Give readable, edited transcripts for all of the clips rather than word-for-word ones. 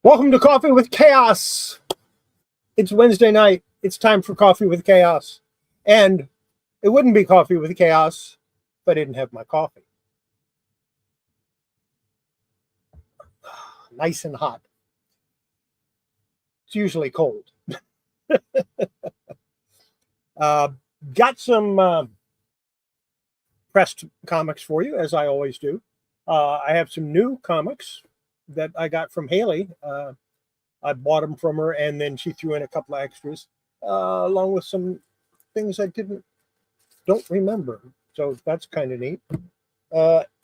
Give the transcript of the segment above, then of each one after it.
Welcome to Coffee with Chaos. It's Wednesday night. It's time for Coffee with Chaos. And it wouldn't be Coffee with Chaos if I didn't have my coffee. Nice and hot. It's usually cold. Got some pressed comics for you, as I always do. I have some new comics that I got from Haley. I bought them from her, and then she threw in a couple of extras, along with some things I don't remember. So that's kind of neat.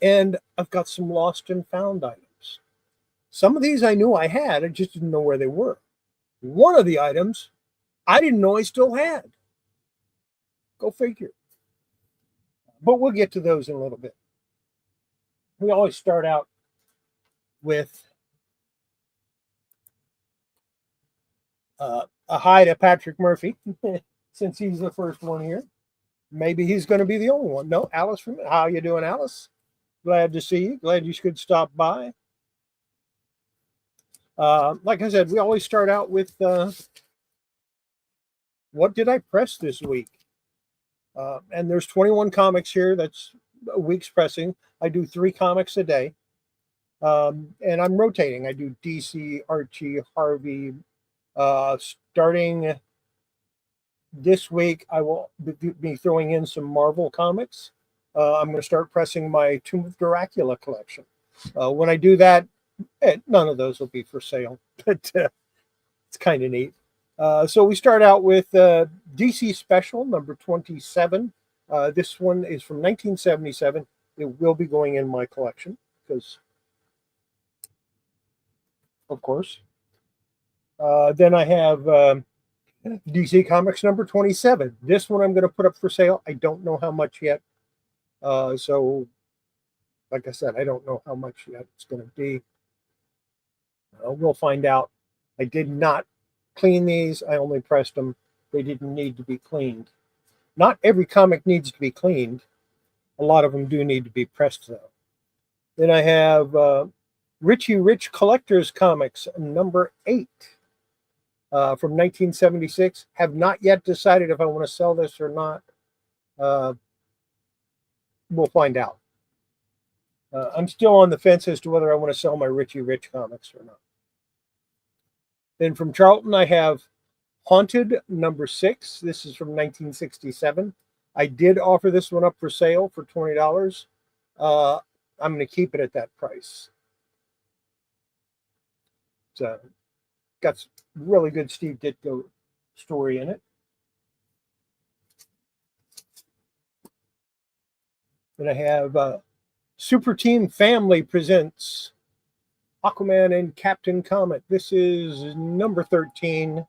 And I've got some lost and found items. Some of these I knew I had, I just didn't know where they were. One of the items I didn't know I still had. Go figure. But we'll get to those in a little bit. We always start out with a hi to Patrick Murphy, since he's the first one here. Maybe he's going to be the only one. No, Alice from how you doing, Alice? Glad to see you. Glad you could stop by. Like I said, we always start out with what did I press this week? And there's 21 comics here. That's a week's pressing. I do 3 comics a day. And I'm rotating. I do DC, Archie, Harvey. Starting this week, I will be throwing in some Marvel comics. I'm going to start pressing my Tomb of Dracula collection. When I do that, none of those will be for sale, but it's kind of neat. So we start out with DC Special number 27. This one is from 1977. It will be going in my collection because, of course. Then I have DC Comics number 27. This one I'm going to put up for sale. I don't know how much yet. So, like I said, I don't know how much yet it's going to be. We'll find out. I did not clean these. I only pressed them. They didn't need to be cleaned. Not every comic needs to be cleaned. A lot of them do need to be pressed, though. Then I have Richie Rich Collectors Comics number 8. From 1976. Have not yet decided if I want to sell this or not. We'll find out. I'm still on the fence as to whether I want to sell my Richie Rich comics or not. Then from Charlton, I have Haunted number 6. This is from 1967. I did offer this one up for sale for $20. I'm going to keep it at that price. So, got really good Steve Ditko story in it. Then I have Super Team Family presents Aquaman and Captain Comet. This is number 13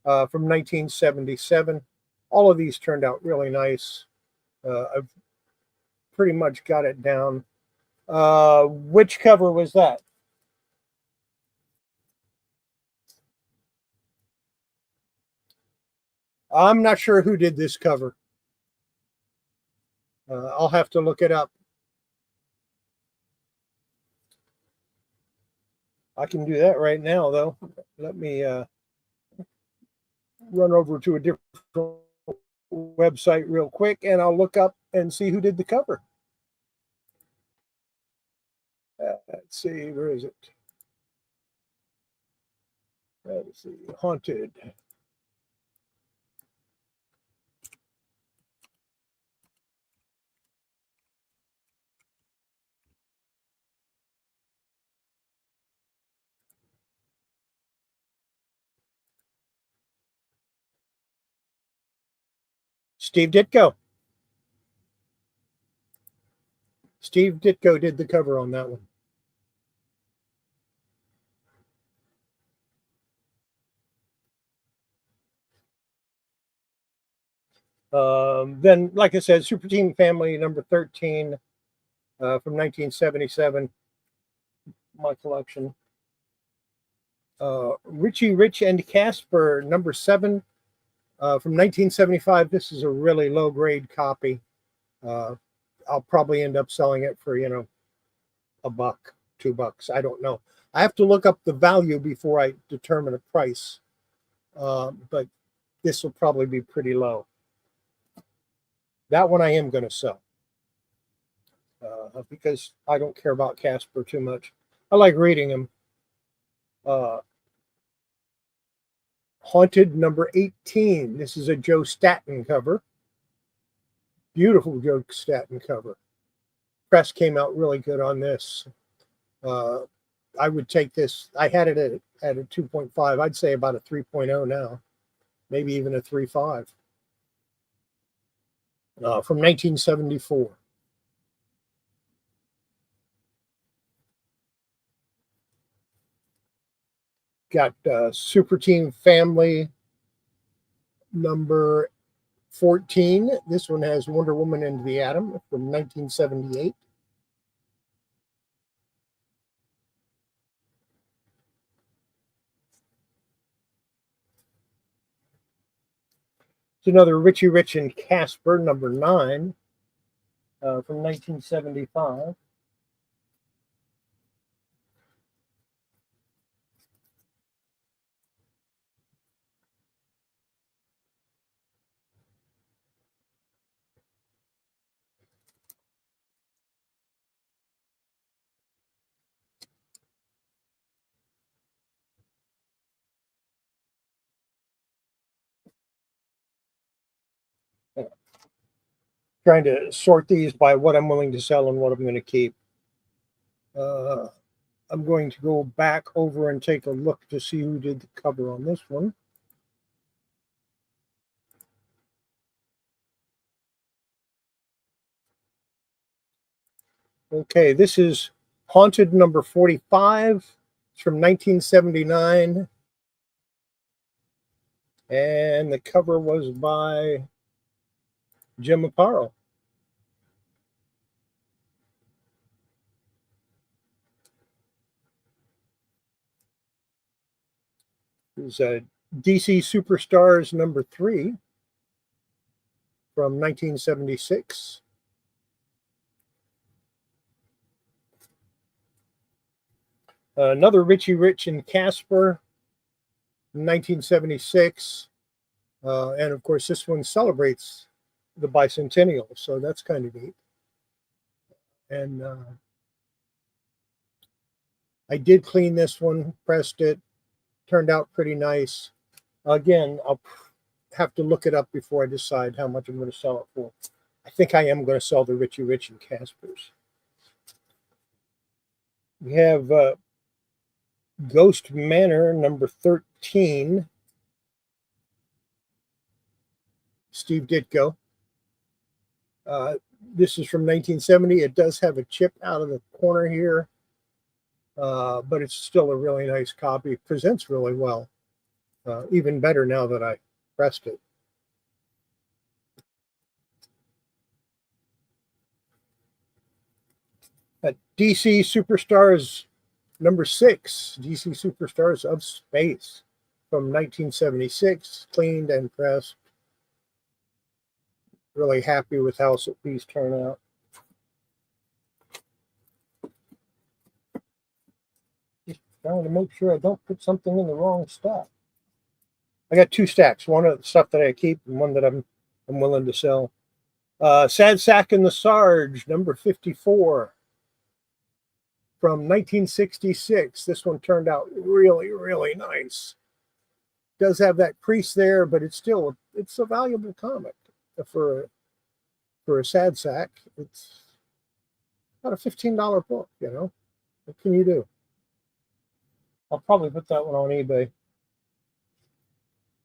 from 1977. All of these turned out really nice. I've pretty much got it down. Which cover was that? I'm not sure who did this cover. I'll have to look it up. I can do that right now, though. Let me run over to a different website real quick, and I'll look up and see who did the cover. Let's see, where is it? Let's see, Haunted. Steve Ditko. Steve Ditko did the cover on that one. Then, like I said, Super Team Family number 13 from 1977, my collection. Richie Rich and Casper number 7 from 1975. This is a really low grade copy. I'll probably end up selling it for, $1, $2. I don't know. I have to look up the value before I determine a price, but this will probably be pretty low. That one I am going to sell because I don't care about Casper too much. I like reading them. Haunted number 18. This is a Joe Staton cover. Beautiful Joe Staton cover. Press came out really good on this. I would take this. I had it at a 2.5. I'd say about a 3.0 now, maybe even a 3.5. From 1974. Got Super Team Family number 14. This one has Wonder Woman and the Atom from 1978. It's another Richie Rich and Casper number 9 from 1975. Trying to sort these by what I'm willing to sell and what I'm going to keep. I'm going to go back over and take a look to see who did the cover on this one. Okay, this is Haunted number 45. It's from 1979. And the cover was by Jim Aparo. It was DC Superstars number 3 from 1976. Another Richie Rich and Casper, 1976. And of course, this one celebrates the bicentennial, so that's kind of neat. And I did clean this one, pressed it, turned out pretty nice. Again, I'll have to look it up before I decide how much I'm going to sell it for. I think I am going to sell the Richie Rich and Caspers. We have Ghost Manor number 13. Steve Ditko. This is from 1970. It does have a chip out of the corner here, but it's still a really nice copy. It presents really well. Even better now that I pressed it. DC Superstars number 6, DC Superstars of Space from 1976, cleaned and pressed. Really happy with how these turn out. Just trying to make sure I don't put something in the wrong stack. I got 2 stacks, one of the stuff that I keep and one that I'm willing to sell. Sad Sack and the Sarge, number 54 from 1966. This one turned out really, really nice. Does have that crease there, but it's a valuable comic for a Sad Sack. It's about a $15 book, you know. What can you do? I'll probably put that one on eBay.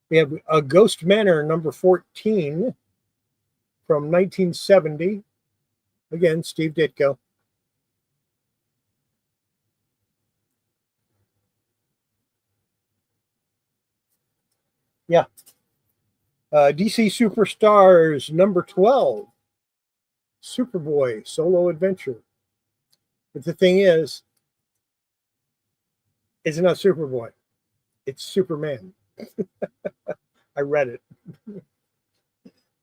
We have a Ghost Manor number 14 from 1970. Again, Steve Ditko. Yeah. DC Superstars number 12. Superboy solo adventure. But the thing is, it's not Superboy. It's Superman. I read it.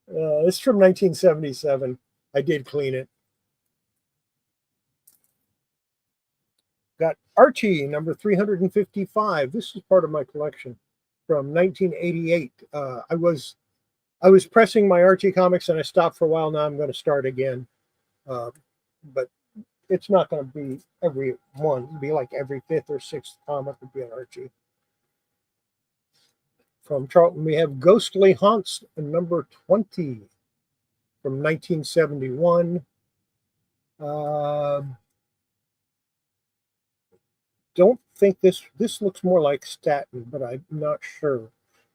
It's from 1977. I did clean it. Got Archie number 355. This is part of my collection from 1988. I was pressing my Archie comics and I stopped for a while. Now I'm going to start again, but it's not going to be every one. It'll be like every fifth or sixth comic would be an Archie. From Charlton, we have Ghostly Haunts number 20 from 1971. Don't think this looks more like Staten, but I'm not sure.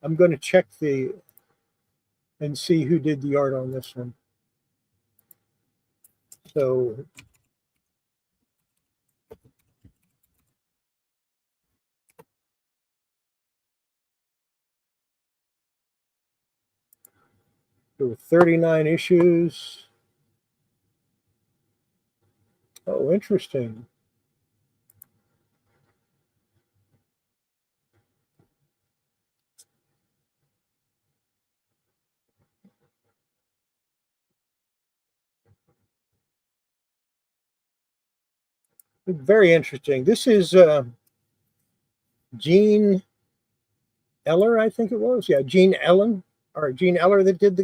I'm going to check and see who did the art on this one. So there were 39 issues. Oh, interesting. Very interesting. This is Gene Eller, I think it was. Yeah, Gene Eller that did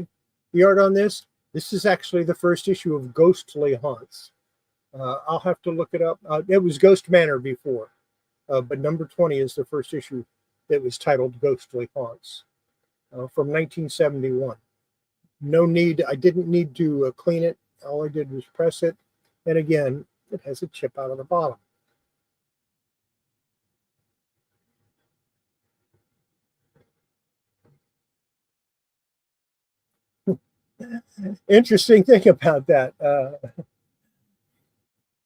the art on this. This is actually the first issue of Ghostly Haunts. I'll have to look it up. It was Ghost Manor before, but number 20 is the first issue that was titled Ghostly Haunts from 1971. I didn't need to clean it. All I did was press it. And again, it has a chip out of the bottom. Interesting thing about that.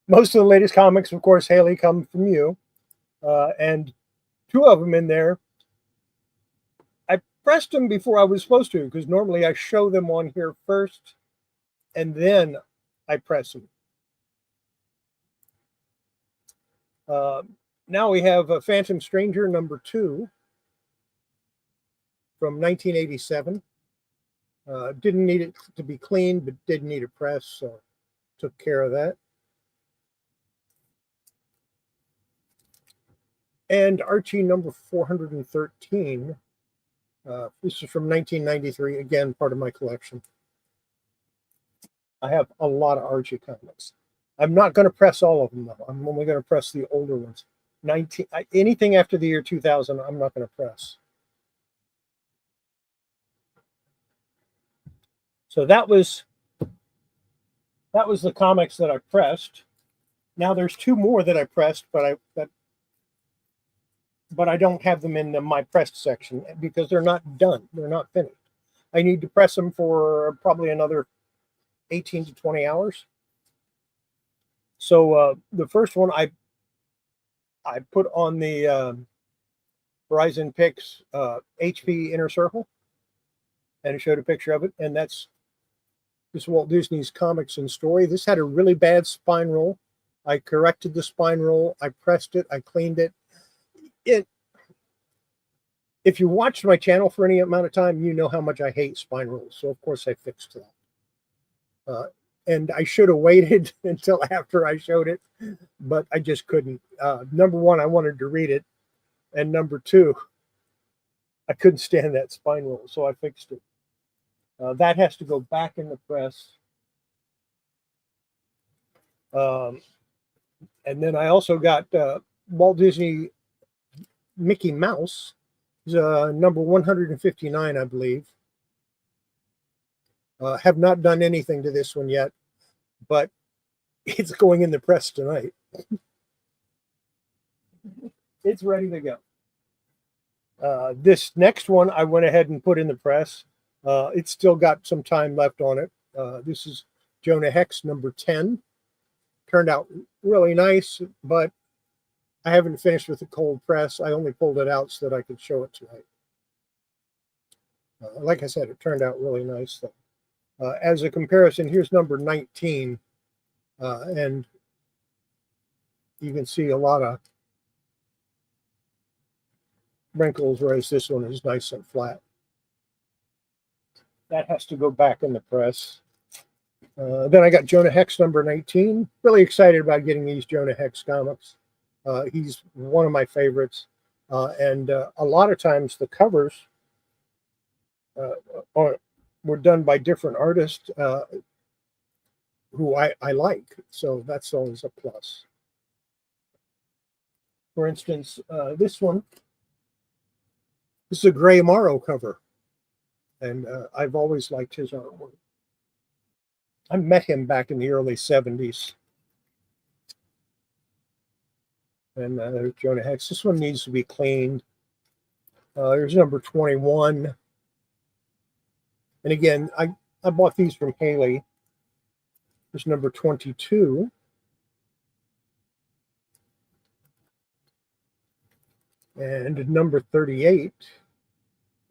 Most of the latest comics, of course, Haley, come from you. And two of them in there, I pressed them before I was supposed to, because normally I show them on here first and then I press them. Now we have a Phantom Stranger number 2 from 1987. Didn't need it to be cleaned, but did need a press, so took care of that. And Archie number 413. This is from 1993, again, part of my collection. I have a lot of Archie comics. I'm not going to press all of them, though. I'm only going to press the older ones. Anything after the year 2000, I'm not going to press. So that was the comics that I pressed. Now there's two more that I pressed, but I don't have them in my pressed section because they're not done. They're not finished. I need to press them for probably another 18 to 20 hours. So the first one I put on the Horizon Picks HP Inner Circle, and it showed a picture of it, and that's this Walt Disney's Comics and Story. This had a really bad spine roll. I corrected the spine roll. I pressed it. I cleaned it. If you watched my channel for any amount of time, you know how much I hate spine rolls. So of course I fixed that. And I should have waited until after I showed it, but I just couldn't. Number one, I wanted to read it. And number two, I couldn't stand that spine roll, so I fixed it. That has to go back in the press. And then I also got Walt Disney Mickey Mouse, number 159, I believe. Have not done anything to this one yet, but it's going in the press tonight. It's ready to go. This next one I went ahead and put in the press. It's still got some time left on it. This is Jonah Hex number 10. Turned out really nice, but I haven't finished with the cold press. I only pulled it out so that I could show it tonight. Like I said, it turned out really nice, though. As a comparison, here's number 19, and you can see a lot of wrinkles, whereas this one is nice and flat. That has to go back in the press. Then I got Jonah Hex number 19. Really excited about getting these Jonah Hex comics. He's one of my favorites. And a lot of times the covers were done by different artists who I like. So that's always a plus. For instance, this is a Gray Morrow cover. And I've always liked his artwork. I met him back in the early 70s. And there's Jonah Hex. This one needs to be cleaned. There's number 21. And again, I bought these from Haley. There's number 22. And number 38.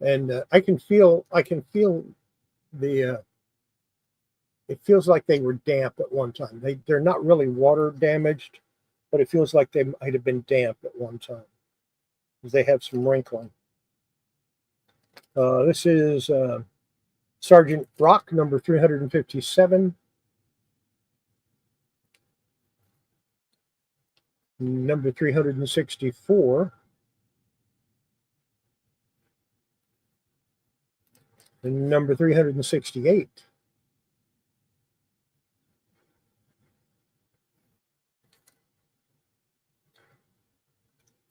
And I can feel the it feels like they were damp at one time. They're not really water damaged, but it feels like they might have been damp at one time because they have some wrinkling. This is Sergeant Rock, number 357. Number 364. And number 368.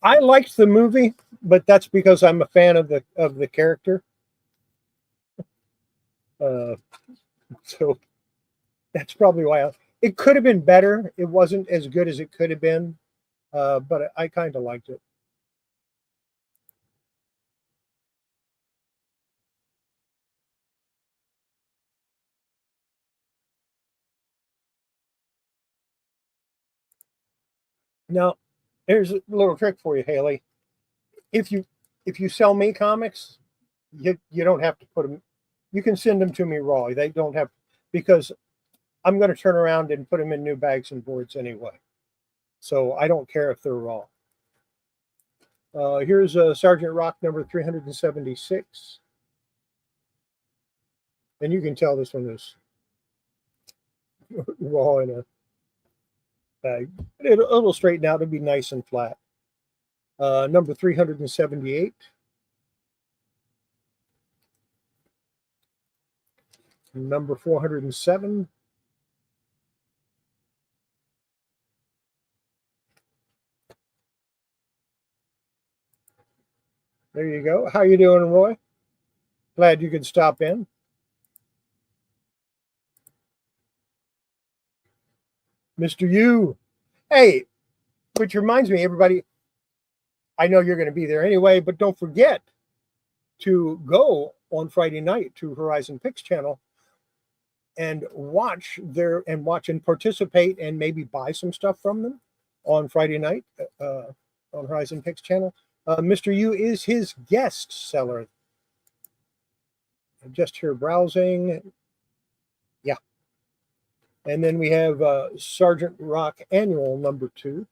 I liked the movie, but that's because I'm a fan of the character. So that's probably why it could have been better. It wasn't as good as it could have been, but I kind of liked it. Now, here's a little trick for you, Haley. If you sell me comics, you don't have to put them. You can send them to me raw. They don't have, because I'm going to turn around and put them in new bags and boards anyway. So I don't care if they're raw. Here's Sergeant Rock number 376. And you can tell this one is raw in a bag. It'll straighten out. It'll be nice and flat. Number 378. Number 407. There you go. How you doing, Roy? Glad you could stop in. Mr. U. Hey, which reminds me, everybody, I know you're going to be there anyway, but don't forget to go on Friday night to Horizon Picks channel and watch and participate and maybe buy some stuff from them on Friday night on Horizon Picks channel. Mr. U is his guest seller. I'm just here browsing. Yeah. And then we have Sergeant Rock Annual number 2.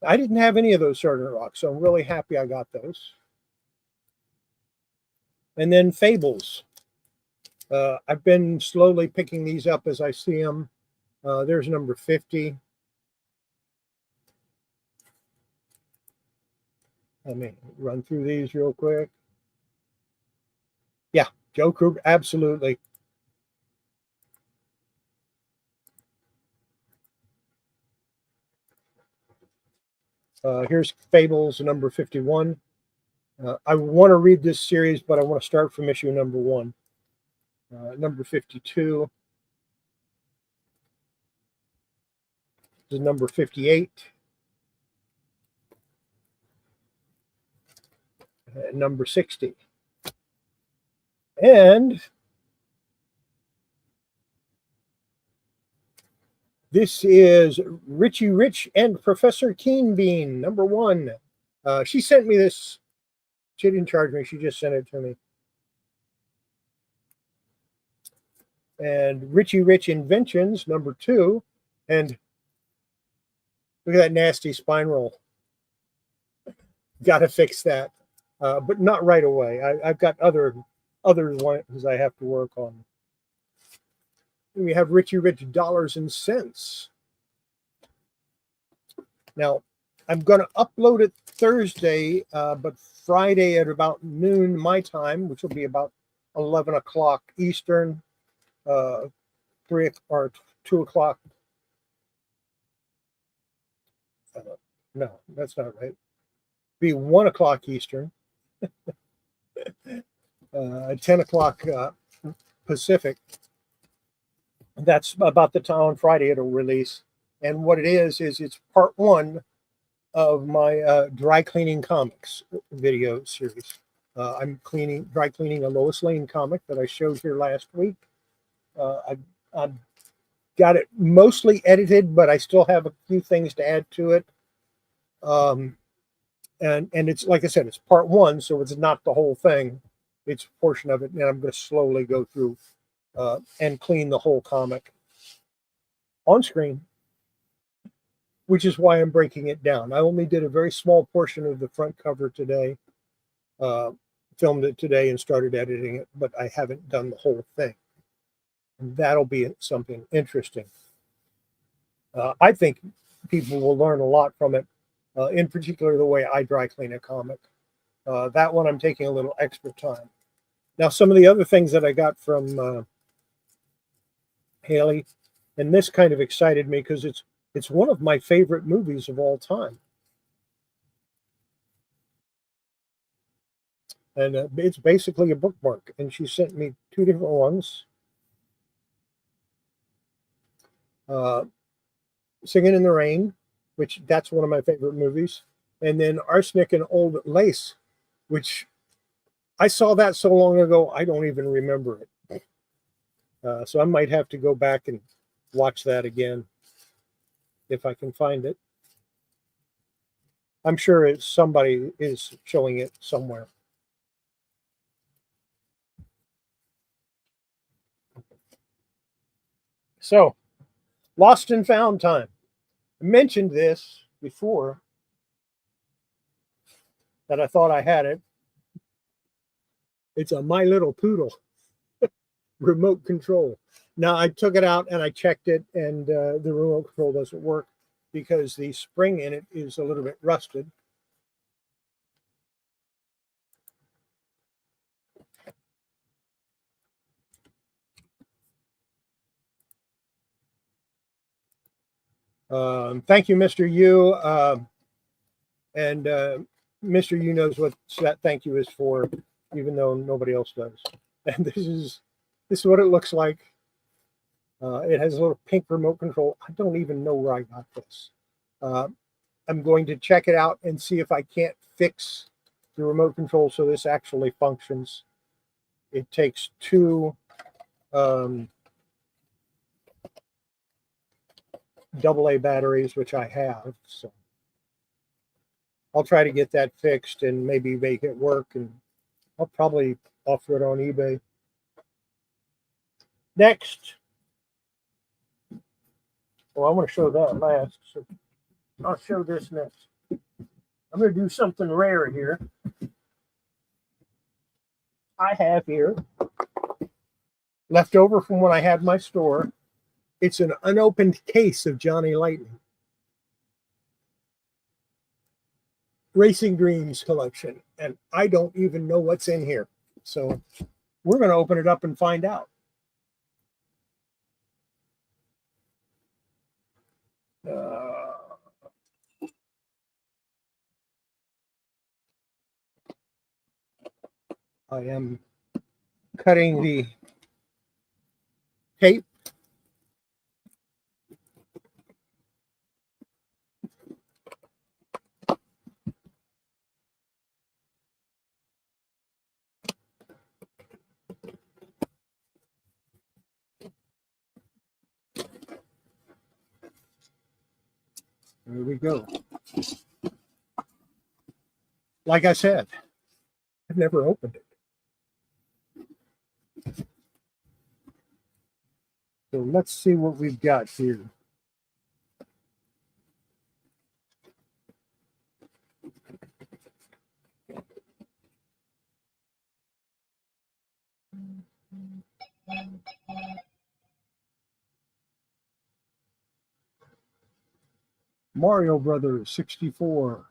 I didn't have any of those Sergeant Rock, so I'm really happy I got those. And then Fables. I've been slowly picking these up as I see them. There's number 50. Let me run through these real quick. Yeah, Joe Kruger, absolutely. Here's Fables number 51. I want to read this series, but I want to start from issue number 1. Number 52. This is number 58. Number 60. And this is Richie Rich and Professor Keen Bean, number 1. She sent me this. She didn't charge me. She just sent it to me. And Richie Rich Inventions, number 2. And look at that nasty spine roll. Got to fix that. But not right away. I've got other ones I have to work on. And we have Richie Rich Dollars and Cents. Now, I'm going to upload it Thursday, but Friday at about noon my time, which will be about 11 o'clock Eastern, 3 or 2 o'clock. No, that's not right. Be 1 o'clock Eastern, 10 o'clock Pacific. That's about the time on Friday it'll release. And what it is it's part one of my dry cleaning comics video series. I'm dry cleaning a Lois Lane comic that I showed here last week. I've got it mostly edited, but I still have a few things to add to it. And it's, like I said, it's part one, so it's not the whole thing. It's a portion of it, and I'm going to slowly go through and clean the whole comic on screen, which is why I'm breaking it down. I only did a very small portion of the front cover today, filmed it today and started editing it, but I haven't done the whole thing. And that'll be something interesting. I think people will learn a lot from it, in particular the way I dry clean a comic. That one I'm taking a little extra time. Now, some of the other things that I got from Haley, and this kind of excited me because it's one of my favorite movies of all time. And it's basically a bookmark. And she sent me two different ones. Singing in the Rain, which that's one of my favorite movies. And then Arsenic and Old Lace, which I saw that so long ago, I don't even remember it. So I might have to go back and watch that again if I can find it. I'm sure somebody is showing it somewhere. So, Lost and Found time. I mentioned this before that I thought I had it. It's a My Little Poodle remote control. Now, I took it out and I checked it, and the remote control doesn't work because the spring in it is a little bit rusted. Thank you, Mr. Yu. And Mr. Yu knows what that thank you is for, even though nobody else does. And this is what it looks like. It has a little pink remote control. I don't even know where I got this. I'm going to check it out and see if I can't fix the remote control so this actually functions. It takes two AA batteries, which I have. So I'll try to get that fixed and maybe make it work, and I'll probably offer it on eBay. Next. Well, I want to show that last, so I'll show this next. I'm going to do something rare here. I have here, left over from when I had my store, it's an unopened case of Johnny Lightning. Racing Dreams collection, and I don't even know what's in here. So we're going to open it up and find out. I am cutting the tape. There we go. Like I said, I've never opened it. So let's see what we've got here. Mario Brothers 64.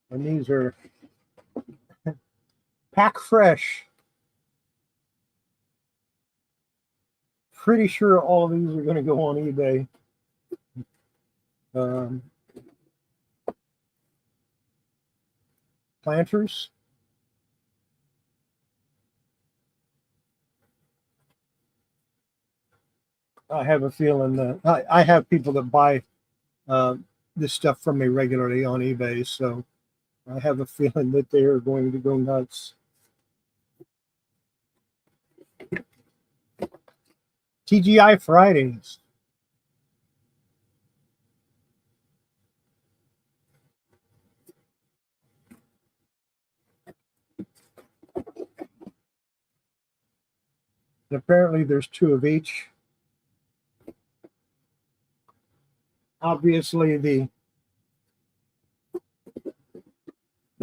And these are pack fresh. Pretty sure all of these are going to go on eBay. Planters. I have a feeling that I have people that buy this stuff from me regularly on eBay, so I have a feeling that they are going to go nuts. TGI Fridays. And apparently there's two of each. Obviously the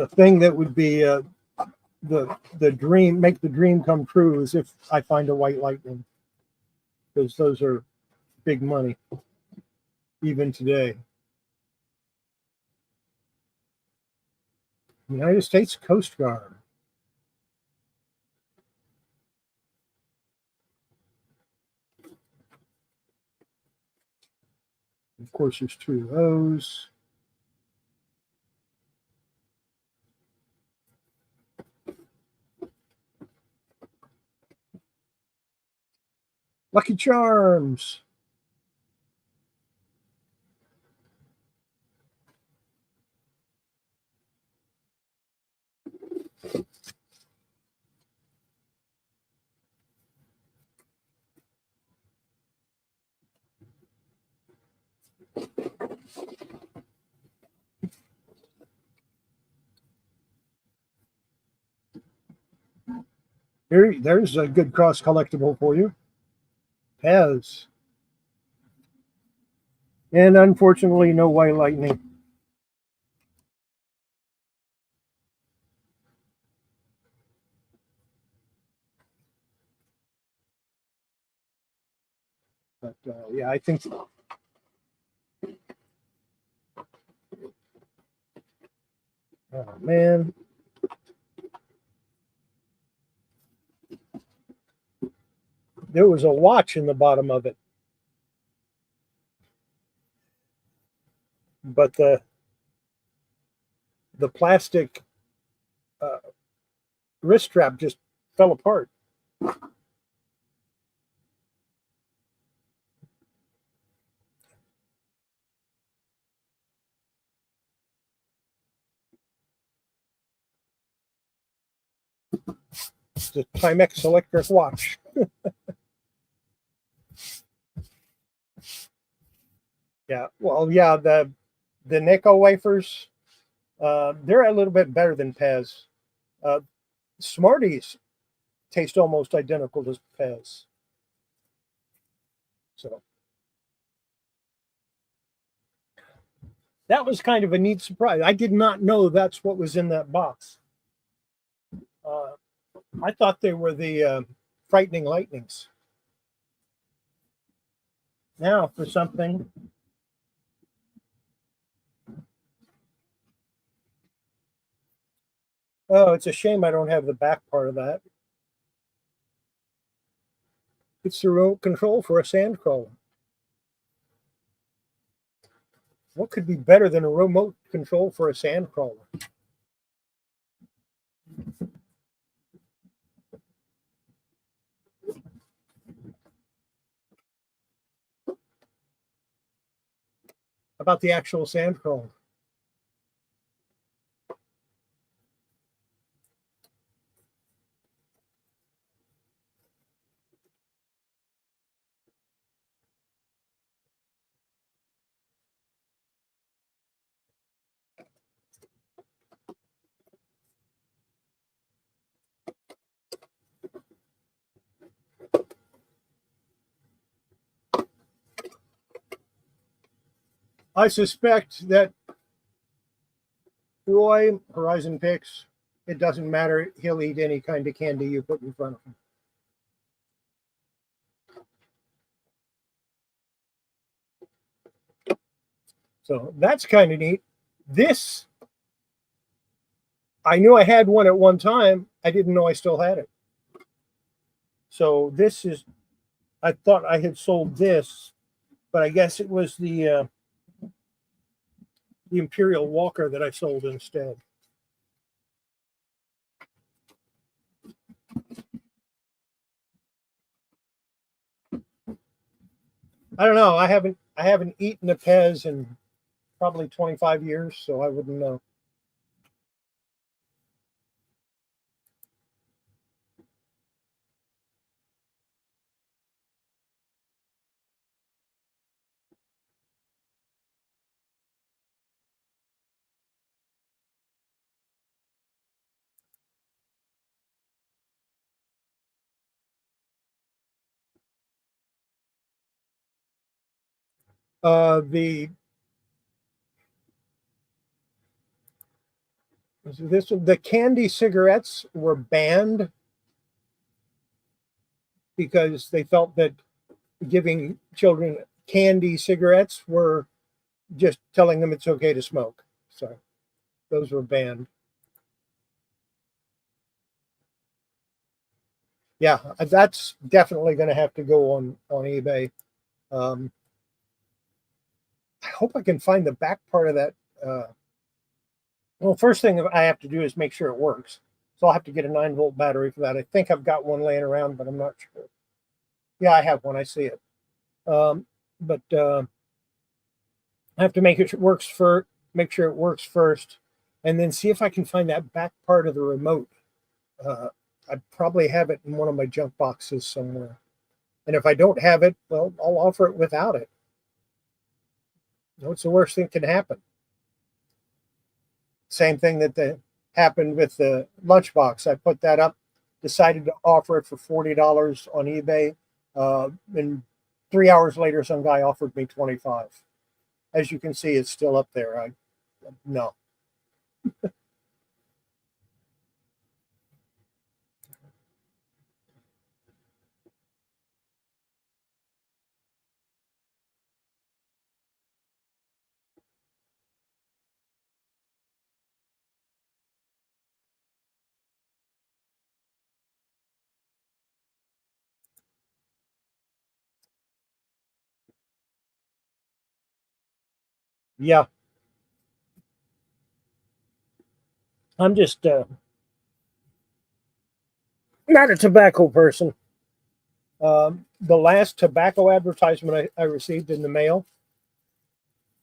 thing that would be the dream, make the dream come true, is if I find a white lightning, because those are big money even today. United States Coast Guard. Of course, there's two of those. Lucky Charms. There's a good cross collectible for you. Pez. And unfortunately, no white lightning. But yeah, I think oh man. There was a watch in the bottom of it. But the plastic wrist strap just fell apart. It's a Timex electric watch. Yeah, well, yeah, the Necco wafers, they're a little bit better than Pez. Smarties taste almost identical to Pez. So that was kind of a neat surprise. I did not know that's what was in that box. I thought they were the frightening lightnings. Now for something. Oh, it's a shame I don't have the back part of that. It's the remote control for a sand crawler. What could be better than a remote control for a sand crawler? About the actual sand crawler? I suspect that Roy, Horizon Picks, it doesn't matter. He'll eat any kind of candy you put in front of him. So that's kind of neat. This, I knew I had one at one time. I didn't know I still had it. So this is, I thought I had sold this, but I guess it was the Imperial Walker that I sold instead. I don't know. I haven't eaten a Pez in probably 25 years, so I wouldn't know. The the candy cigarettes were banned because they felt that giving children candy cigarettes were just telling them it's okay to smoke. So those were banned. Yeah, that's definitely going to have to go on eBay. Um, I hope I can find the back part of that. Well, first thing I have to do is make sure it works. So I'll have to get a 9-volt battery for that. I think I've got one laying around, but I'm not sure. Yeah, I have one. I see it. But I have to make it works for make sure it works first, and then see if I can find that back part of the remote. I probably have it in one of my junk boxes somewhere. And if I don't have it, well, I'll offer it without it. What's the worst thing that can happen? Same thing that happened with the lunchbox. I put that up, decided to offer it for $40 on eBay, and 3 hours later, some guy offered me 25. As you can see, it's still up there. No. Yeah, I'm just not a tobacco person. The last tobacco advertisement I received in the mail,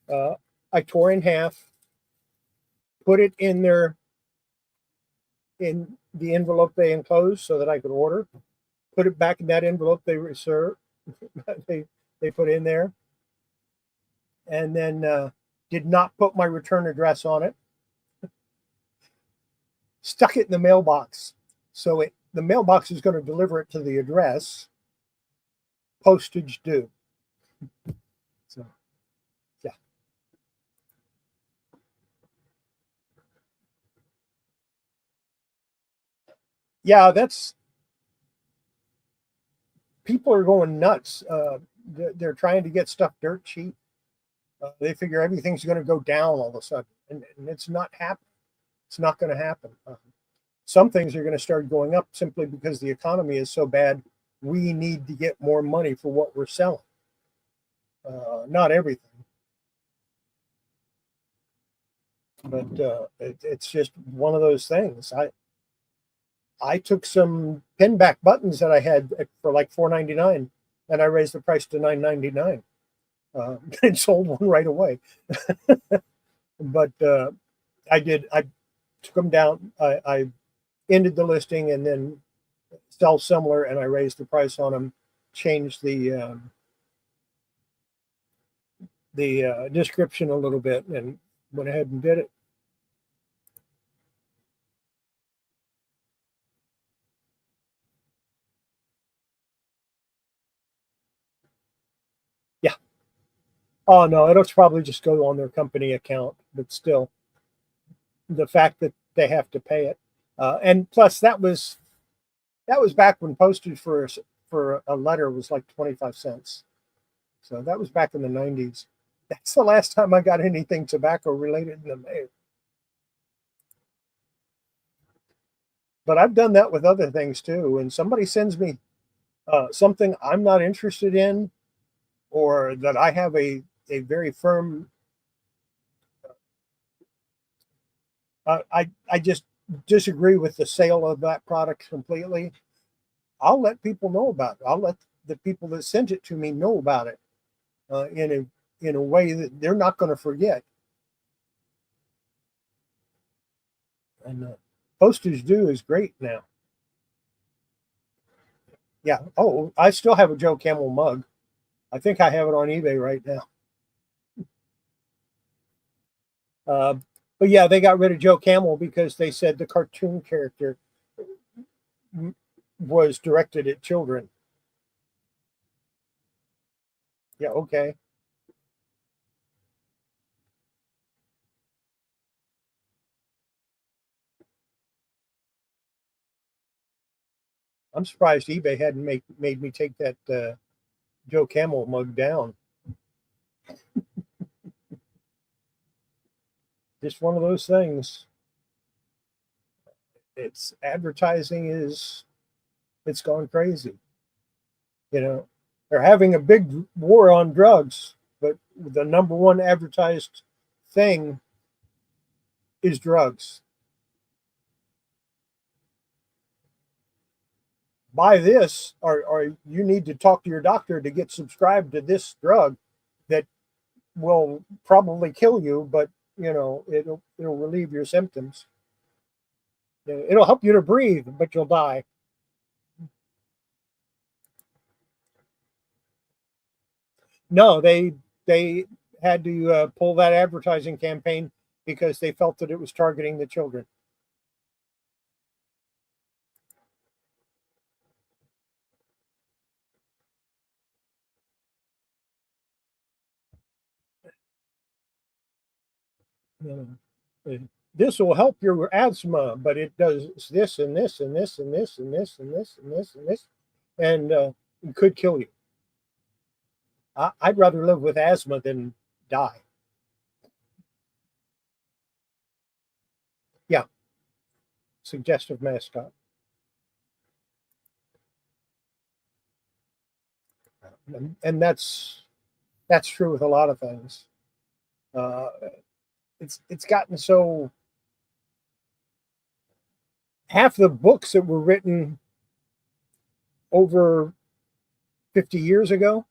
uh, I tore in half, put it in in the envelope they enclosed so that I could order, put it back in that envelope they reserved, they they put in there, and then did not put my return address on it. Stuck it in the mailbox, so the mailbox is going to deliver it to the address, postage due. So yeah, yeah, that's people are going nuts. They're trying to get stuff dirt cheap. They figure everything's going to go down all of a sudden, and it's not happening. It's not going to happen. Some things are going to start going up simply because the economy is so bad. We need to get more money for what we're selling. Not everything, but it's just one of those things. I took some pinback buttons that I had for like $4.99, and I raised the price to $9.99, and sold one right away. But I took them down. I ended the listing and then sell similar, and I raised the price on them, changed the description a little bit, and went ahead and did it. Yeah. Oh no, it'll probably just go on their company account, but still, the fact that they have to pay it, and plus that was back when postage for a letter was like 25 cents. So that was back in the 90s. That's the last time I got anything tobacco related in the mail. But I've done that with other things too. When somebody sends me something I'm not interested in, or that I have a very firm, I just disagree with the sale of that product completely. I'll let people know about it. I'll let the people that sent it to me know about it in a way that they're not going to forget. And postage due is great now. Yeah. Oh, I still have a Joe Camel mug. I think I have it on eBay right now. Uh, but yeah, they got rid of Joe Camel because they said the cartoon character was directed at children. Yeah, okay. I'm surprised eBay hadn't made me take that Joe Camel mug down. Just one of those things. It's advertising is it's gone crazy. You know, they're having a big war on drugs, but the number one advertised thing is drugs. Buy this, or you need to talk to your doctor to get subscribed to this drug that will probably kill you, but it'll relieve your symptoms. It'll help you to breathe, but you'll die. No, they had to pull that advertising campaign because they felt that it was targeting the children. You know, this will help your asthma, but it does this and this and this and this and this and this and this and this, and it could kill you. I'd rather live with asthma than die. Yeah, suggestive mascot, and that's true with a lot of things. Uh, it's gotten so half the books that were written over 50 years ago,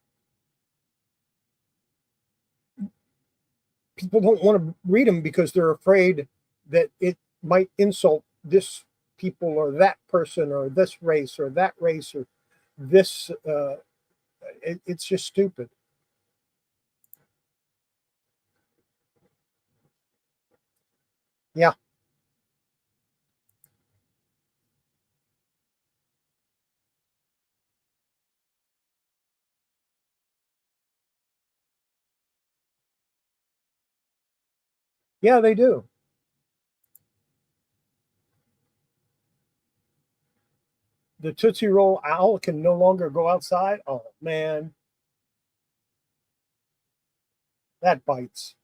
people don't want to read them because they're afraid that it might insult this people or that person or this race or this. It's just stupid. Yeah, yeah, they do. The Tootsie Roll owl can no longer go outside. Oh man, that bites.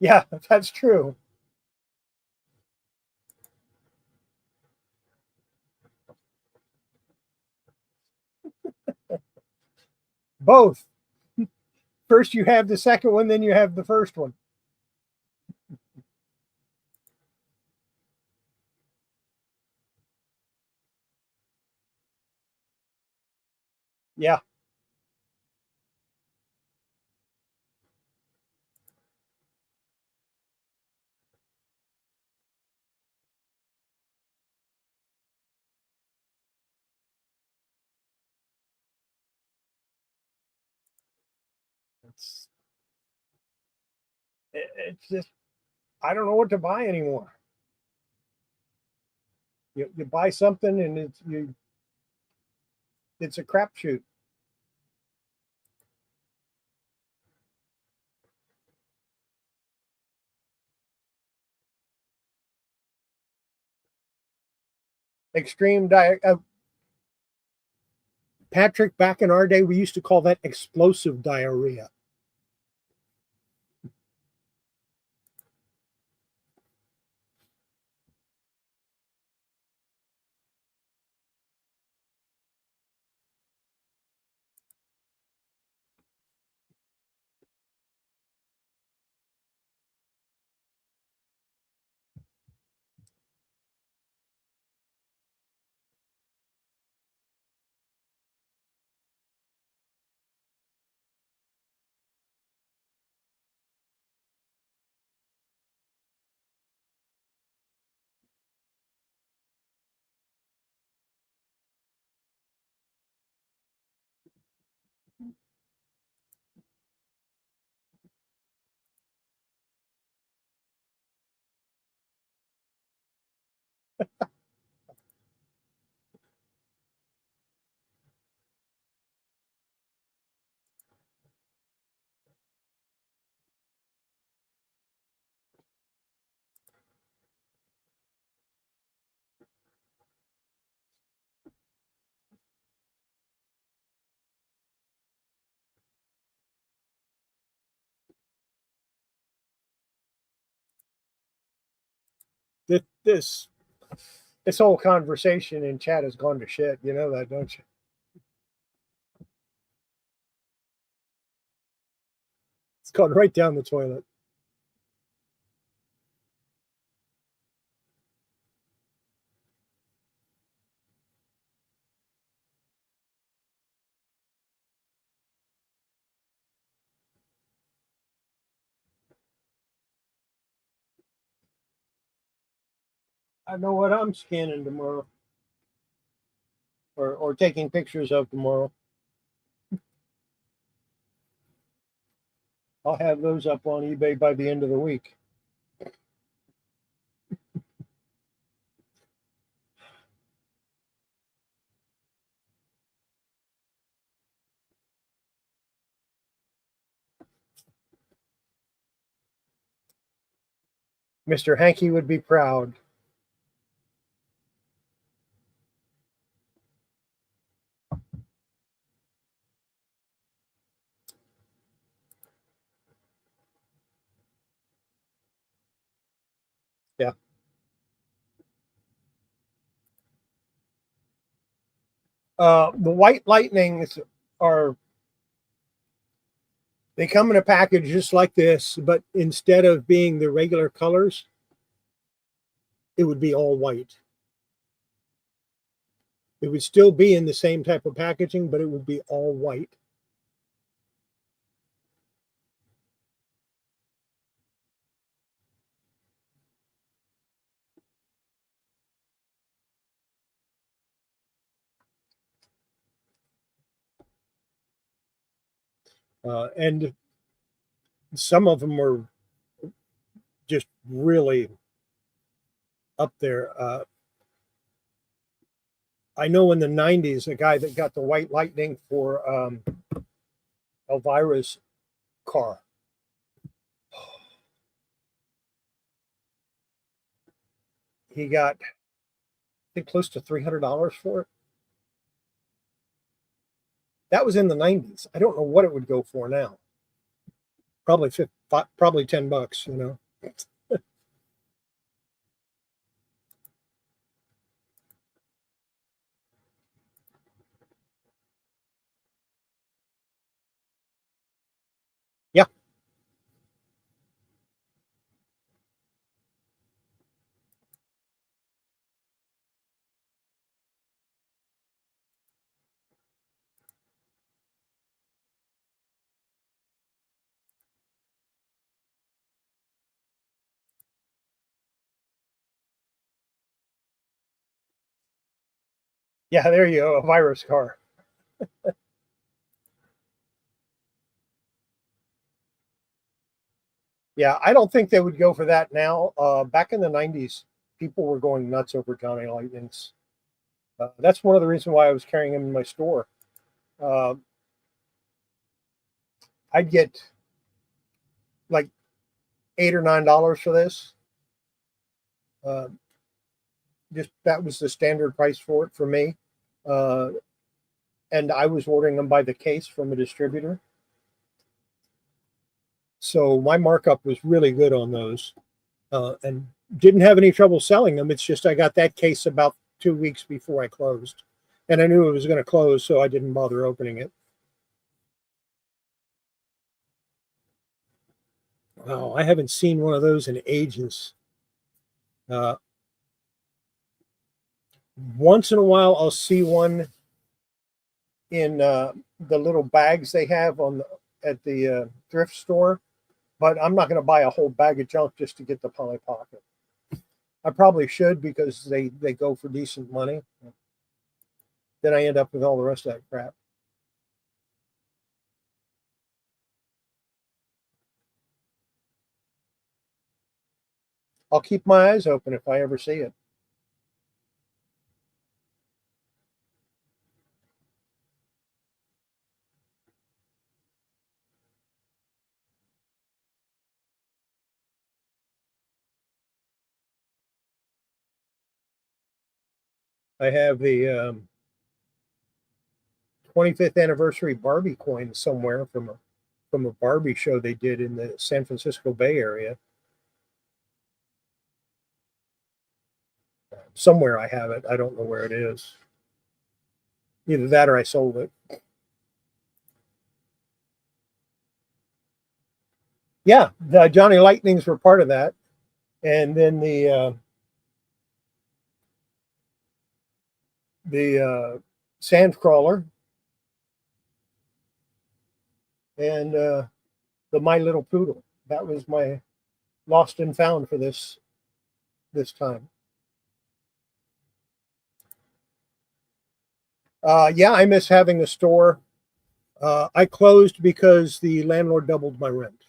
Yeah, that's true. Both. First you have the second one, then you have the first one. Yeah, it's it's just I don't know what to buy anymore. You buy something and it's a crapshoot. Extreme diet. Patrick, back in our day, we used to call that explosive diarrhea. This this whole conversation in chat has gone to shit. You know that, don't you? It's gone right down the toilet. I know what I'm scanning tomorrow, or taking pictures of tomorrow. I'll have those up on eBay by the end of the week. Mr. Hanky would be proud. Yeah. The white lightnings are, they come in a package just like this, but instead of being the regular colors, it would be all white. It would still be in the same type of packaging, but it would be all white. And some of them were just really up there. I know in the 90s, the guy that got the white lightning for Elvira's car, he got, I think, close to $300 for it. That was in the 90s. I don't know what it would go for now. Probably probably $10, you know. Yeah. Yeah, there you go, a virus car. Yeah, I don't think they would go for that now. Back in the 90s, people were going nuts over Johnny Lightnings. That's one of the reasons why I was carrying them in my store. Uh, I'd get like $8 or $9 for this. Uh, just that was the standard price for it for me. Uh, and I was ordering them by the case from a distributor. So my markup was really good on those, and didn't have any trouble selling them. It's just I got that case about 2 weeks before I closed, and I knew it was going to close, so I didn't bother opening it. Oh, I haven't seen one of those in ages. Uh, Once in a while, I'll see one in the little bags they have at the thrift store, but I'm not going to buy a whole bag of junk just to get the Polly Pocket. I probably should because they go for decent money. Then I end up with all the rest of that crap. I'll keep my eyes open if I ever see it. I have the 25th anniversary Barbie coin somewhere from a Barbie show they did in the San Francisco Bay Area. Somewhere I have it. I don't know where it is. Either that or I sold it. Yeah, the Johnny Lightnings were part of that, and then the Sandcrawler and the My Little Poodle. That was my lost and found for this time. Yeah, I miss having a store. I closed because the landlord doubled my rent.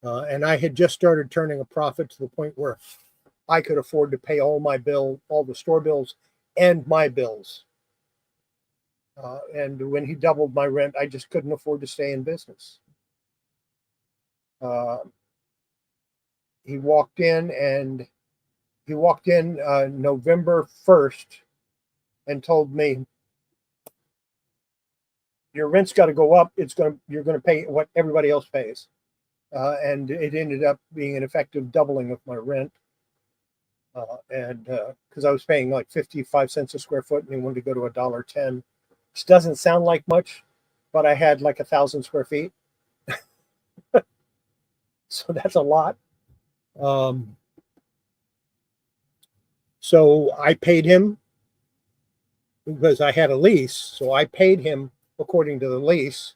And I had just started turning a profit to the point where I could afford to pay all the store bills and my bills. And when he doubled my rent, I just couldn't afford to stay in business. Uh, he walked in November 1st and told me, your rent's got to go up. You're going to pay what everybody else pays. And it ended up being an effective doubling of my rent. And because I was paying like 55 cents a square foot and he wanted to go to $1.10, which doesn't sound like much, but I had like 1,000 square feet. So that's a lot. So I paid him because I had a lease. So I paid him according to the lease,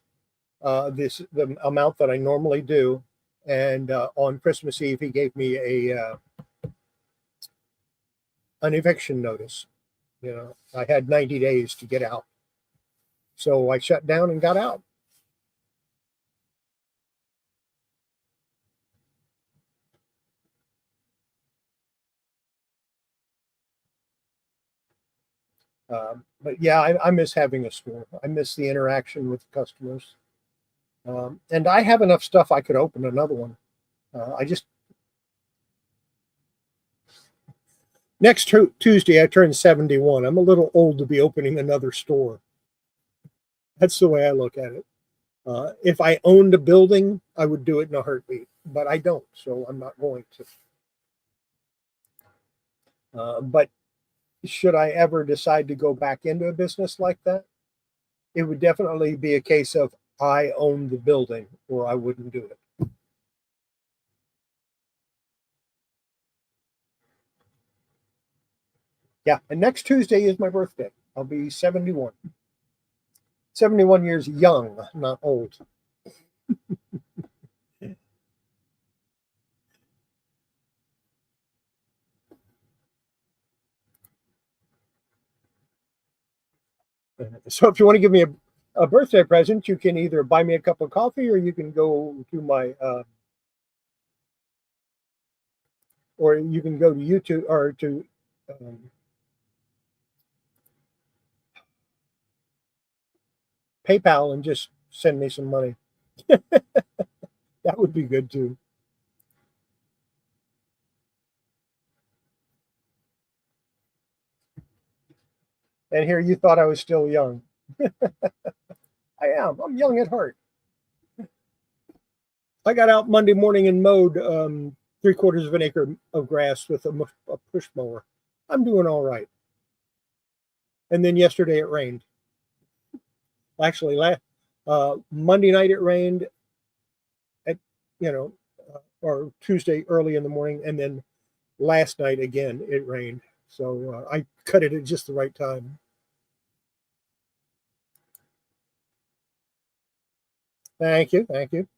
the amount that I normally do. And on Christmas Eve, he gave me an eviction notice. I had 90 days to get out. So I shut down and got out. But yeah, I miss having a store. I miss the interaction with the customers. And I have enough stuff I could open another one. Next Tuesday, I turn 71. I'm a little old to be opening another store. That's the way I look at it. If I owned a building, I would do it in a heartbeat, but I don't, so I'm not going to. But should I ever decide to go back into a business like that, it would definitely be a case of I own the building or I wouldn't do it. Yeah, and next Tuesday is my birthday. I'll be 71. 71 years young, not old. So if you want to give me a birthday present, you can either buy me a cup of coffee or you can go to my or you can go to YouTube or to PayPal and just send me some money. That would be good too. And here you thought I was still young. I am. I'm young at heart. I got out Monday morning and mowed 3/4 of an acre of grass with a push mower. I'm doing all right. And then yesterday it rained. Actually, Monday night it rained at, you know, or Tuesday early in the morning, and then last night again it rained. So I cut it at just the right time. Thank you, thank you.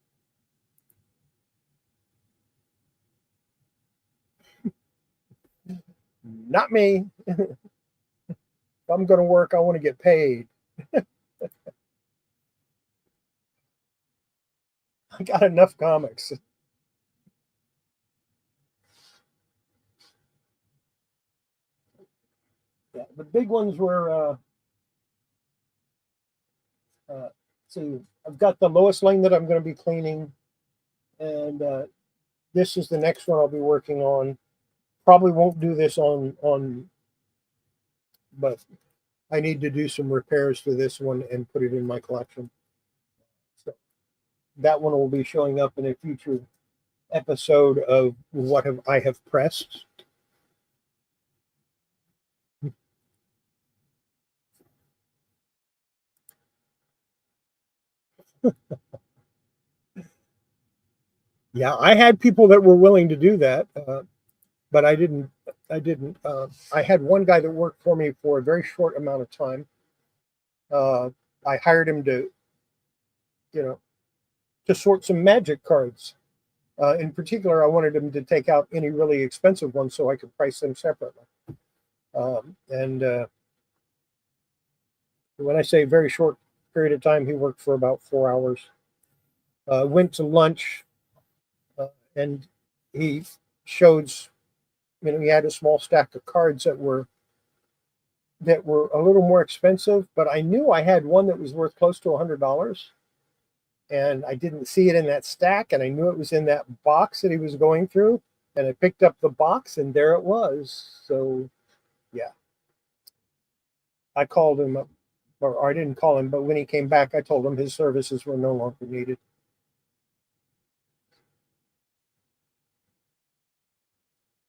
Not me. If I'm going to work, I want to get paid. I got enough comics. Yeah, the big ones were. See, I've got the Lois Lane that I'm going to be cleaning, and this is the next one I'll be working on. Probably won't do this on, but I need to do some repairs to this one and put it in my collection. So that one will be showing up in a future episode of what have I have pressed. Yeah, I had people that were willing to do that, but I didn't. I didn't. I had one guy that worked for me for a very short amount of time. Uh, I hired him to, you know, to sort some magic cards. In particular, I wanted him to take out any really expensive ones so I could price them separately. And when I say very short period of time, he worked for about 4 hours. Went to lunch, and he showed, he had a small stack of cards that were a little more expensive, but I knew I had one that was worth close to $100, and I didn't see it in that stack, and I knew it was in that box that he was going through, and I picked up the box, and there it was. So, yeah, I called him up, or I didn't call him, but when he came back, I told him his services were no longer needed.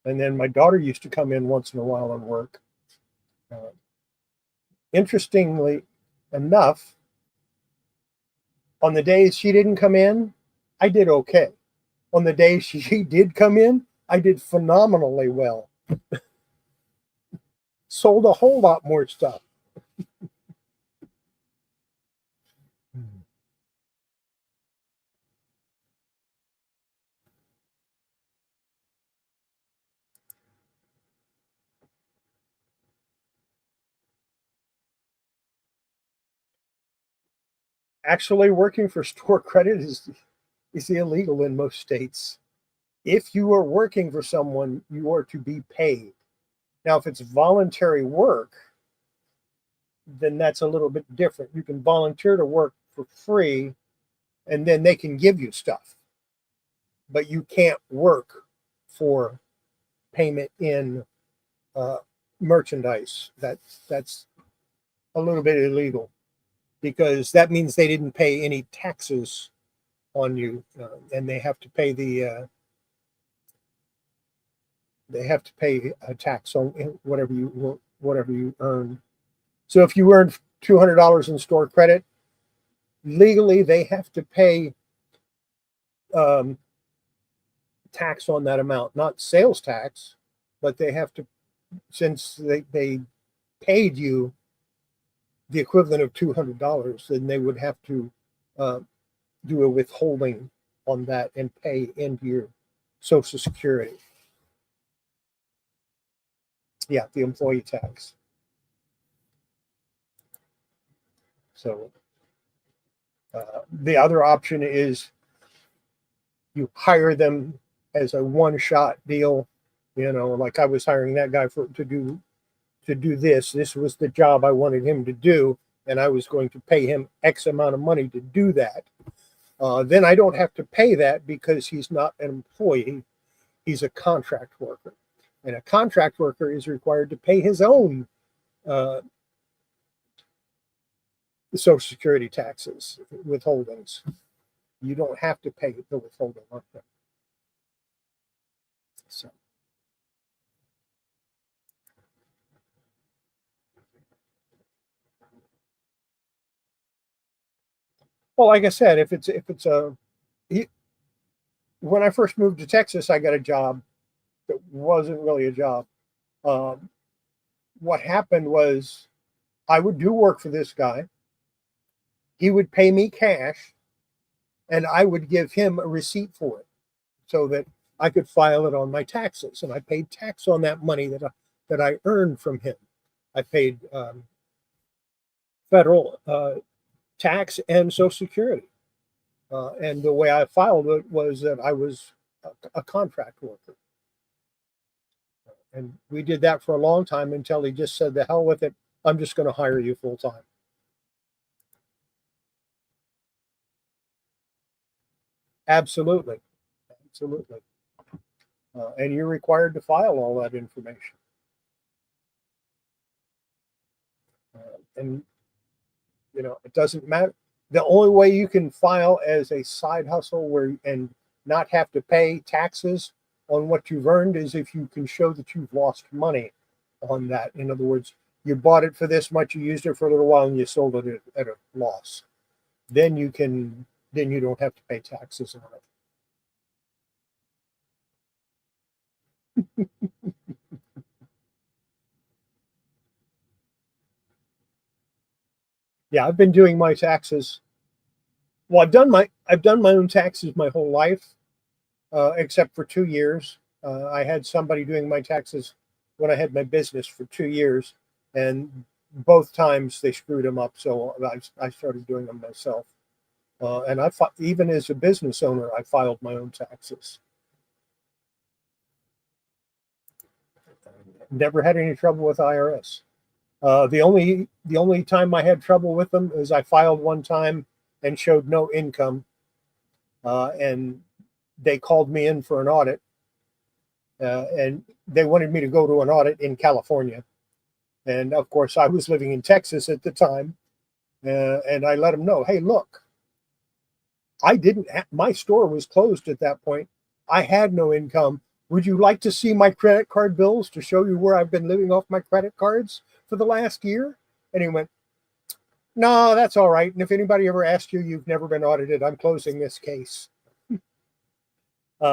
And then my daughter used to come in once in a while and work. Uh, Interestingly enough, on the days she didn't come in, I did okay. On the days she did come in, I did phenomenally well. Sold a whole lot more stuff. Actually, working for store credit is illegal in most states. If you are working for someone, you are to be paid. Now, if it's voluntary work, then that's a little bit different. You can volunteer to work for free, and then they can give you stuff, but you can't work for payment in uh, merchandise. That's a little bit illegal because that means they didn't pay any taxes on you, and they have to pay a tax on whatever you earn. So if you earn $200 in store credit, legally they have to pay um, tax on that amount, not sales tax, but they have to, since they paid you the equivalent of $200, then they would have to uh, do a withholding on that and pay into your Social Security. Yeah, the employee tax. So the other option is you hire them as a one-shot deal. Like I was hiring that guy to do this. This was the job I wanted him to do, and I was going to pay him X amount of money to do that. Then I don't have to pay that because he's not an employee. He's a contract worker. And a contract worker is required to pay his own the Social Security taxes, withholdings. You don't have to pay the withholding on them. So, well, like I said, if it's a when I first moved to Texas, I got a job that wasn't really a job. Um, what happened was I would do work for this guy. He would pay me cash, and I would give him a receipt for it, so that I could file it on my taxes. And I paid tax on that money that I earned from him. I paid federal tax and Social Security. And the way I filed it was that I was a contract worker. And we did that for a long time until he just said, the hell with it. I'm just going to hire you full time. Absolutely. Absolutely. And you're required to file all that information. And, it doesn't matter. The only way you can file as a side hustle and not have to pay taxes on what you've earned is if you can show that you've lost money on that. In other words, you bought it for this much, you used it for a little while, and you sold it at a loss. Then you don't have to pay taxes on it. Yeah, I've been doing my taxes. Well, I've done my own taxes my whole life, except for 2 years. I had somebody doing my taxes when I had my business for 2 years, and both times they screwed them up. So I started doing them myself. And even as a business owner, I filed my own taxes. Never had any trouble with IRS. The only time I had trouble with them is I filed one time and showed no income, and they called me in for an audit, and they wanted me to go to an audit in California, and of course I was living in Texas at the time, and I let them know, hey, look, my store was closed at that point. I had no income. Would you like to see my credit card bills to show you where I've been living off my credit cards for the last year? And he went, no, that's all right. And if anybody ever asks you, you've never been audited, I'm closing this case.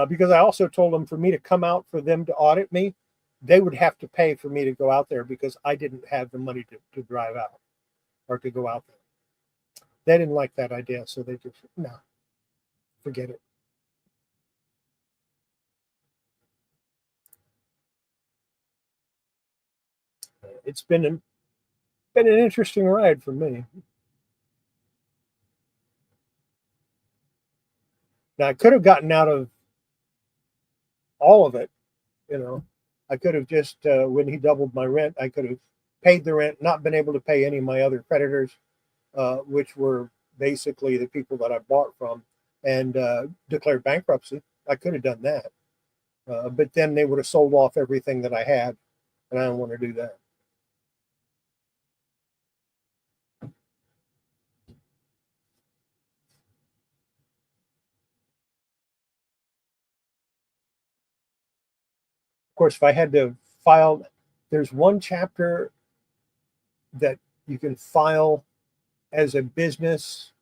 Because I also told them for me to come out for them to audit me, they would have to pay for me to go out there because I didn't have the money to drive out or to go out there. They didn't like that idea. So they just, no, forget it. It's been an interesting ride for me. Now I could have gotten out of all of it, I could have just when he doubled my rent, I could have paid the rent, not been able to pay any of my other creditors, which were basically the people that I bought from, and declared bankruptcy. I could have done that, but then they would have sold off everything that I had, and I don't want to do that. Of course, if I had to file, there's one chapter that you can file as a business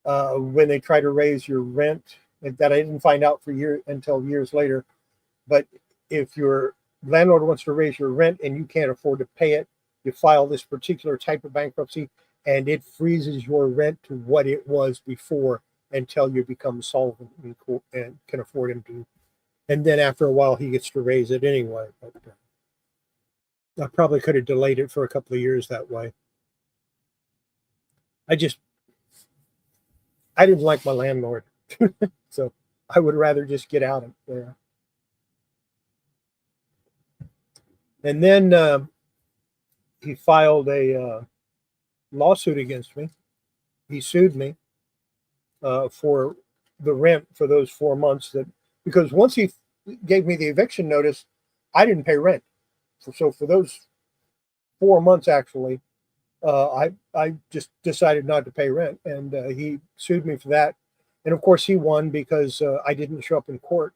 when they try to raise your rent, that I didn't find out until years later. But if your landlord wants to raise your rent and you can't afford to pay it, you file this particular type of bankruptcy, and it freezes your rent to what it was before until you become solvent and can afford him to. And then after a while, he gets to raise it anyway. But I probably could have delayed it for a couple of years that way. I didn't like my landlord, so I would rather just get out of there. And then he filed a lawsuit against me. He sued me for the rent for those 4 months, because once he gave me the eviction notice, I didn't pay rent. So for those 4 months, actually, I just decided not to pay rent, and he sued me for that. And of course, he won because I didn't show up in court.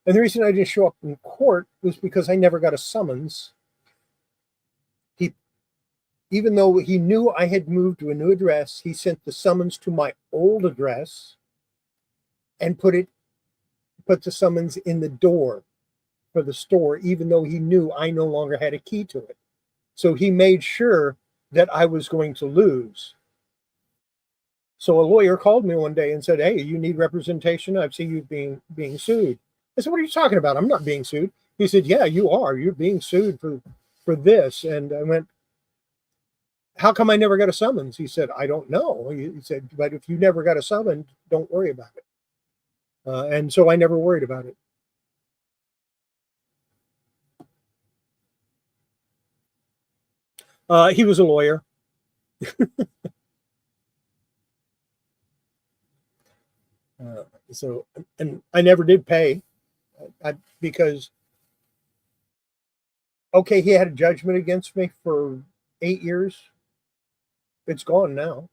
And the reason I didn't show up in court was because I never got a summons. He, even though he knew I had moved to a new address, he sent the summons to my old address and put the summons in the door for the store, even though he knew I no longer had a key to it. So he made sure that I was going to lose. So a lawyer called me one day and said, "Hey, you need representation. I've seen you being sued." I said, "What are you talking about? I'm not being sued." He said, "Yeah, you are. You're being sued for this." And I went, "How come I never got a summons?" He said, "I don't know." He said, "But if you never got a summons, don't worry about it." And so I never worried about it. He was a lawyer. So, and I never did pay because, okay, he had a judgment against me for 8 years. It's gone now.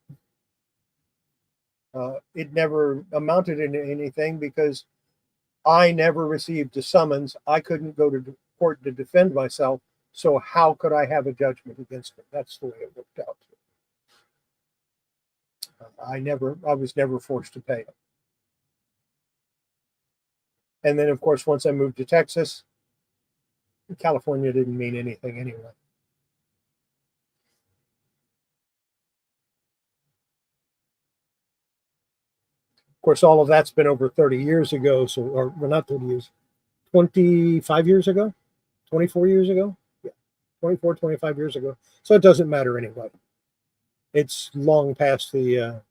It never amounted to anything because I never received a summons. I couldn't go to court to defend myself. So how could I have a judgment against me? That's the way it worked out. I was never forced to pay it. And then, of course, once I moved to Texas, California didn't mean anything anyway. Of course, all of that's been over 30 years ago. So, or well, not 30 years, 25 years ago, 24 years ago. Yeah, 24, 25 years ago. So it doesn't matter anyway. It's long past the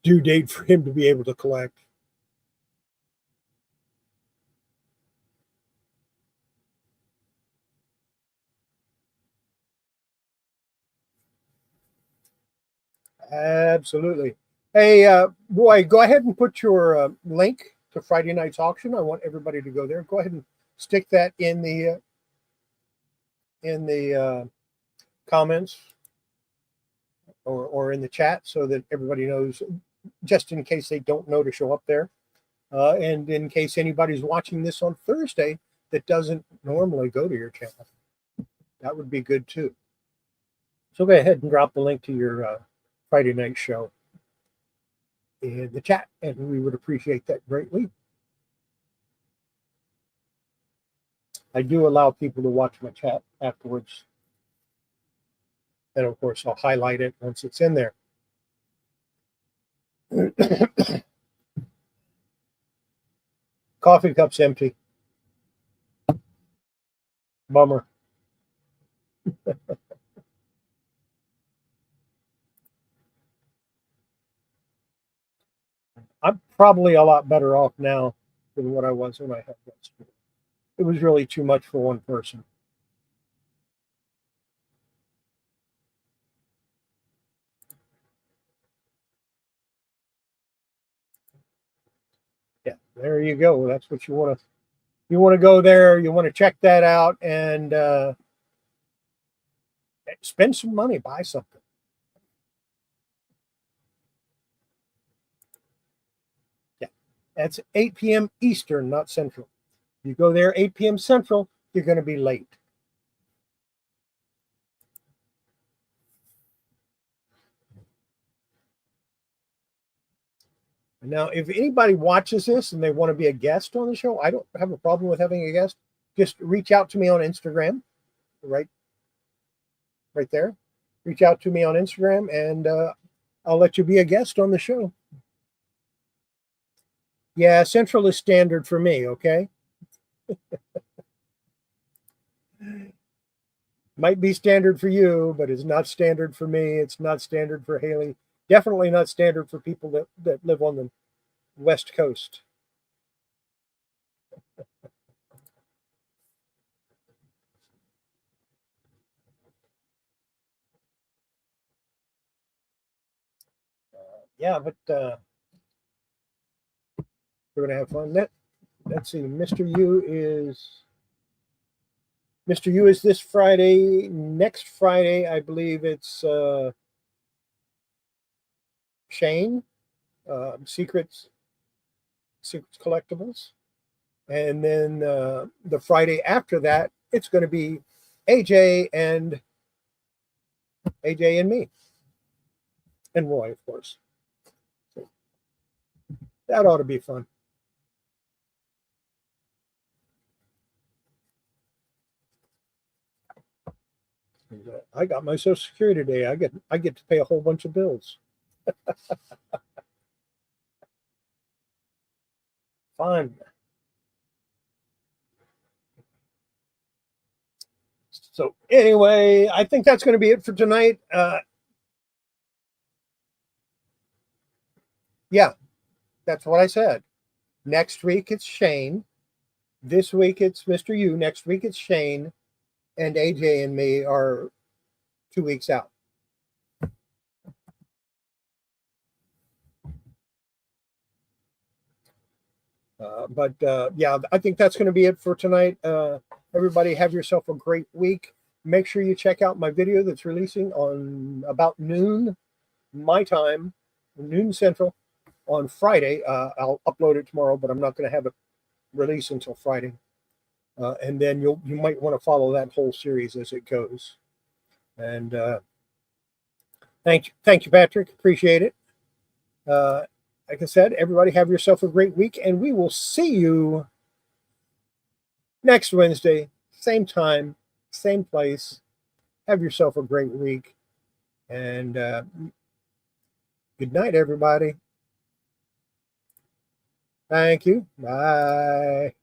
due date for him to be able to collect. Absolutely. Hey, Roy, go ahead and put your link to Friday night's auction. I want everybody to go there. Go ahead and stick that in the comments or in the chat so that everybody knows, just in case they don't know to show up there, and in case anybody's watching this on Thursday that doesn't normally go to your channel, that would be good too. So go ahead and drop the link to your Friday night show in the chat, and we would appreciate that greatly. I do allow people to watch my chat afterwards. And of course, I'll highlight it once it's in there. Coffee cup's empty. Bummer. I'm probably a lot better off now than what I was when I had that. It was really too much for one person. Yeah, there you go. That's what you want to. You want to go there. You want to check that out and spend some money, buy something. Yeah, that's 8 p.m. Eastern, not Central. You go there 8 p.m. Central, you're going to be late. Now, if anybody watches this and they want to be a guest on the show, I don't have a problem with having a guest. Just reach out to me on Instagram, right there. Reach out to me on Instagram, and I'll let you be a guest on the show. Yeah, Central is standard for me. Okay, might be standard for you, but it's not standard for me. It's not standard for Haley. Definitely not standard for people that live on the West Coast. Yeah, but we're gonna have fun. Let's see. Mr. U is Mr. U is this Friday. Next Friday, I believe it's Shane, Secrets Collectibles. And then the Friday after that, it's going to be AJ and me. And Roy, of course. So that ought to be fun. I got my Social Security today. I get to pay a whole bunch of bills. Fun. So anyway, I think that's going to be it for tonight. Yeah, that's what I said. Next week it's Shane. This week it's Mr. U. Next week it's Shane. And AJ and me are 2 weeks out. But yeah, I think that's going to be it for tonight. Everybody have yourself a great week. Make sure you check out my video that's releasing on about noon my time, noon central on Friday. I'll upload it tomorrow, but I'm not going to have it release until Friday. And then you might want to follow that whole series as it goes. And thank you, Patrick. Appreciate it. Like I said, everybody have yourself a great week, and we will see you next Wednesday, same time, same place. Have yourself a great week, and good night, everybody. Thank you. Bye.